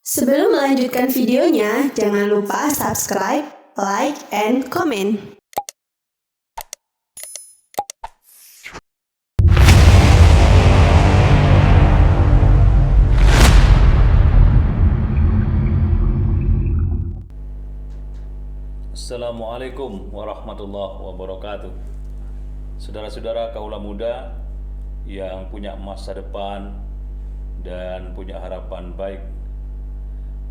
Sebelum melanjutkan videonya, jangan lupa subscribe, like, and comment. Assalamualaikum warahmatullahi wabarakatuh. Saudara-saudara kaula muda yang punya masa depan dan punya harapan baik,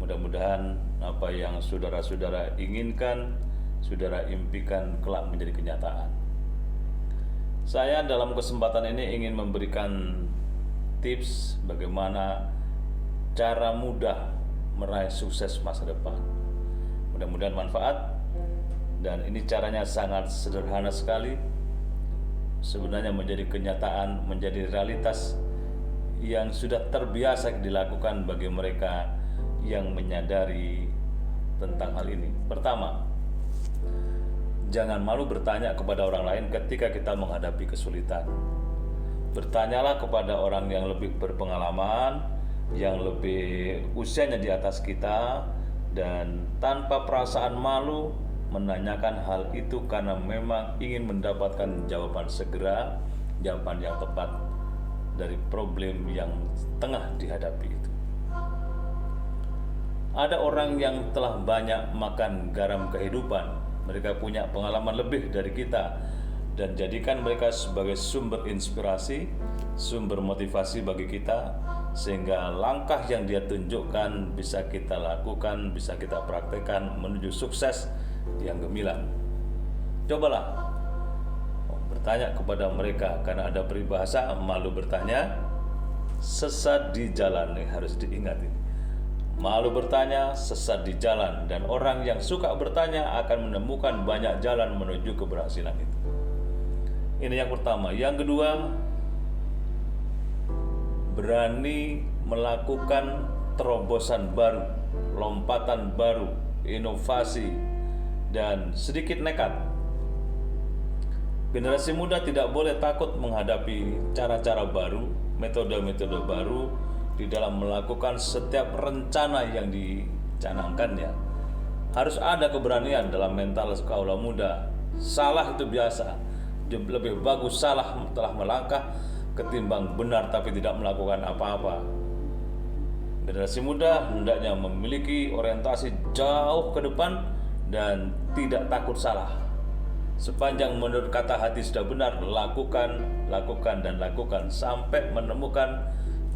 mudah-mudahan apa yang saudara-saudara inginkan, saudara impikan kelak menjadi kenyataan. Saya dalam kesempatan ini ingin memberikan tips bagaimana cara mudah meraih sukses masa depan. Mudah-mudahan manfaat, dan ini caranya sangat sederhana sekali. Sebenarnya menjadi kenyataan, menjadi realitas yang sudah terbiasa dilakukan bagi mereka yang menyadari tentang hal ini. Pertama, jangan malu bertanya kepada orang lain ketika kita menghadapi kesulitan. Bertanyalah kepada orang yang lebih berpengalaman, yang lebih usianya di atas kita, dan tanpa perasaan malu menanyakan hal itu karena memang ingin mendapatkan jawaban segera, jawaban yang tepat dari problem yang tengah dihadapi itu. Ada orang yang telah banyak makan garam kehidupan, mereka punya pengalaman lebih dari kita, dan jadikan mereka sebagai sumber inspirasi, sumber motivasi bagi kita, sehingga langkah yang dia tunjukkan bisa kita lakukan, bisa kita praktekkan menuju sukses yang gemilang. Cobalah bertanya kepada mereka, karena ada peribahasa malu bertanya, sesat di jalan. Harus diingat ini. Malu bertanya, sesat di jalan, dan orang yang suka bertanya akan menemukan banyak jalan menuju keberhasilan itu. Ini yang pertama. Yang kedua, berani melakukan terobosan baru, lompatan baru, inovasi, dan sedikit nekat. Generasi muda tidak boleh takut menghadapi cara-cara baru, metode-metode baru di dalam melakukan setiap rencana yang dicanangkannya. Harus ada keberanian dalam mental kaula muda. Salah itu biasa. Lebih bagus salah telah melangkah ketimbang benar tapi tidak melakukan apa-apa. Generasi muda hendaknya memiliki orientasi jauh ke depan dan tidak takut salah. Sepanjang menurut kata hati sudah benar, lakukan, dan lakukan sampai menemukan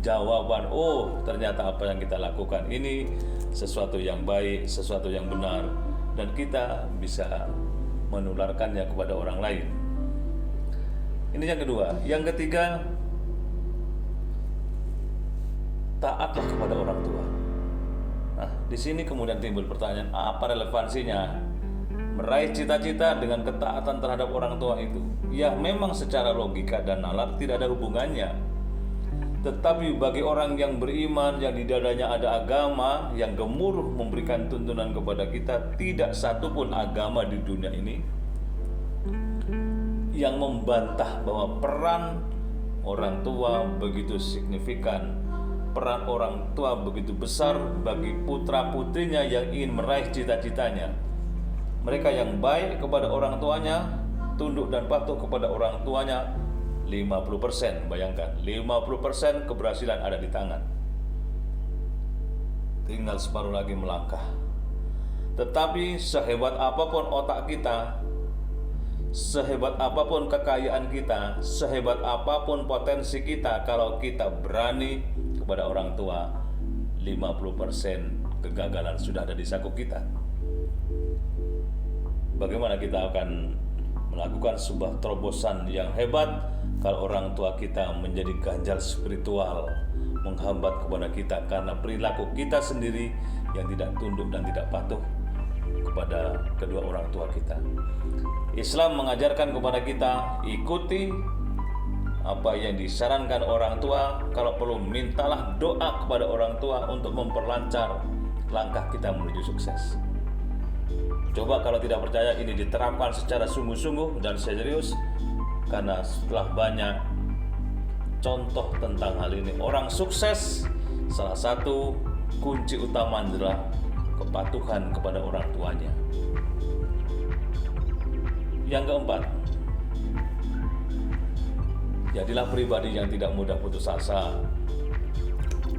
jawaban. Oh, ternyata apa yang kita lakukan ini sesuatu yang baik, sesuatu yang benar, dan kita bisa menularkannya kepada orang lain. Ini yang kedua. Yang ketiga, taatlah kepada orang tua. Nah, di sini kemudian timbul pertanyaan, apa relevansinya meraih cita-cita dengan ketaatan terhadap orang tua itu? Ya, memang secara logika dan nalar tidak ada hubungannya. Tetapi bagi orang yang beriman, yang di dadanya ada agama, yang gemuruh memberikan tuntunan kepada kita, tidak satupun agama di dunia ini yang membantah bahwa peran orang tua begitu signifikan, peran orang tua begitu besar bagi putra-putrinya yang ingin meraih cita-citanya. Mereka yang baik kepada orang tuanya, tunduk dan patuh kepada orang tuanya, 50%, bayangkan, 50% keberhasilan ada di tangan. Tinggal separuh lagi melangkah. Tetapi sehebat apapun otak kita, sehebat apapun kekayaan kita, sehebat apapun potensi kita, kalau kita berani kepada orang tua, 50% kegagalan sudah ada di saku kita. Bagaimana kita akan melakukan sebuah terobosan yang hebat kalau orang tua kita menjadi ganjal spiritual, menghambat kepada kita karena perilaku kita sendiri yang tidak tunduk dan tidak patuh kepada kedua orang tua kita. Islam mengajarkan kepada kita, ikuti apa yang disarankan orang tua. Kalau perlu, mintalah doa kepada orang tua untuk memperlancar langkah kita menuju sukses. Coba kalau tidak percaya, ini diterapkan secara sungguh-sungguh dan serius, karena setelah banyak contoh tentang hal ini, orang sukses, salah satu kunci utama adalah kepatuhan kepada orang tuanya. Yang keempat, jadilah pribadi yang tidak mudah putus asa.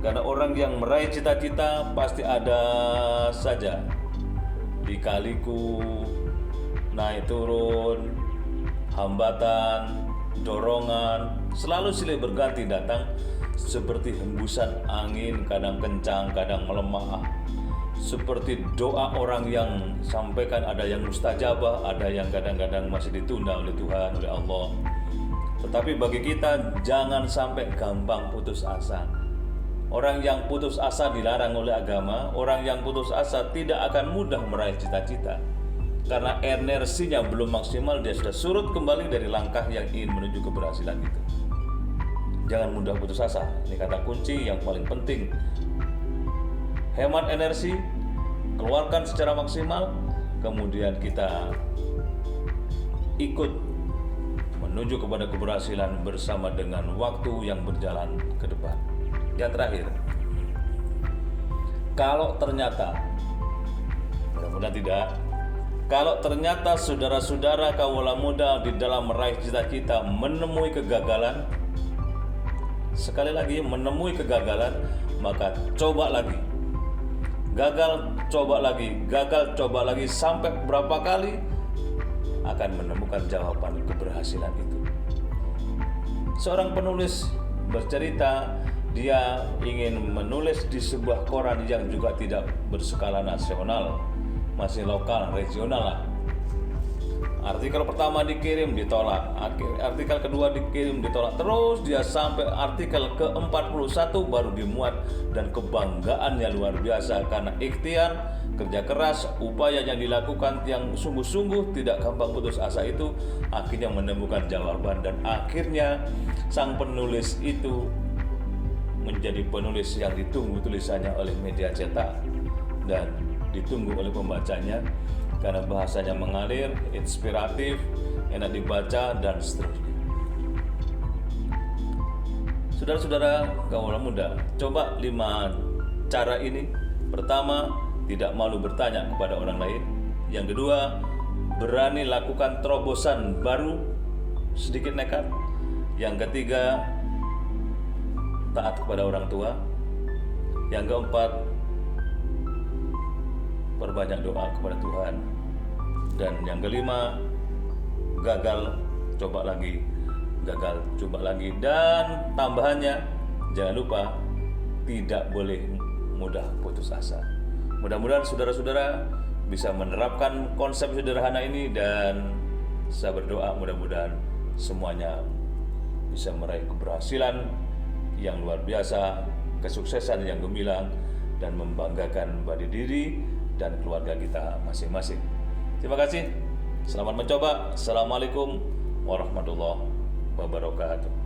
Karena orang yang meraih cita-cita pasti ada saja lika-liku, naik turun, hambatan, dorongan, selalu silih berganti datang seperti hembusan angin, kadang kencang, kadang melemah. Seperti doa orang yang sampaikan, ada yang mustajabah, ada yang kadang-kadang masih ditunda oleh Tuhan, oleh Allah. Tetapi bagi kita jangan sampai gampang putus asa. Orang yang putus asa dilarang oleh agama. Orang yang putus asa tidak akan mudah meraih cita-cita. Karena energinya belum maksimal, dia sudah surut kembali dari langkah yang ingin menuju keberhasilan itu. Jangan mudah putus asa. Ini kata kunci yang paling penting. Hemat energi, keluarkan secara maksimal, kemudian kita ikut menuju kepada keberhasilan bersama dengan waktu yang berjalan ke depan. Yang terakhir, kalau ternyata, mudah-mudahan tidak, kalau ternyata saudara-saudara kawula muda di dalam meraih cita-cita menemui kegagalan, sekali lagi menemui kegagalan, maka coba lagi. Gagal, coba lagi, gagal, coba lagi, sampai berapa kali akan menemukan jawaban keberhasilan itu. Seorang penulis bercerita, dia ingin menulis di sebuah koran yang juga tidak berskala nasional, masih lokal, regional lah. Artikel pertama dikirim ditolak, artikel kedua dikirim ditolak, terus dia sampai artikel ke-41 baru dimuat, dan kebanggaannya luar biasa karena ikhtiar, kerja keras, upaya yang dilakukan yang sungguh-sungguh, tidak gampang putus asa itu akhirnya menemukan jawaban, dan akhirnya sang penulis itu menjadi penulis yang ditunggu tulisannya oleh media cetak dan ditunggu oleh pembacanya. Karena bahasanya mengalir, inspiratif, enak dibaca, dan seterusnya. Saudara-saudara kawula muda, coba 5 cara ini. Pertama, tidak malu bertanya kepada orang lain. Yang kedua, berani lakukan terobosan baru, sedikit nekat. Yang ketiga, taat kepada orang tua. Yang keempat, perbanyak doa kepada Tuhan. Dan yang kelima, gagal coba lagi, gagal coba lagi. Dan tambahannya, jangan lupa tidak boleh mudah putus asa. Mudah-mudahan saudara-saudara bisa menerapkan konsep sederhana ini, dan saya berdoa mudah-mudahan semuanya bisa meraih keberhasilan yang luar biasa, kesuksesan yang gemilang, dan membanggakan pada diri dan keluarga kita masing-masing. Terima kasih. Selamat mencoba. Assalamualaikum warahmatullahi wabarakatuh.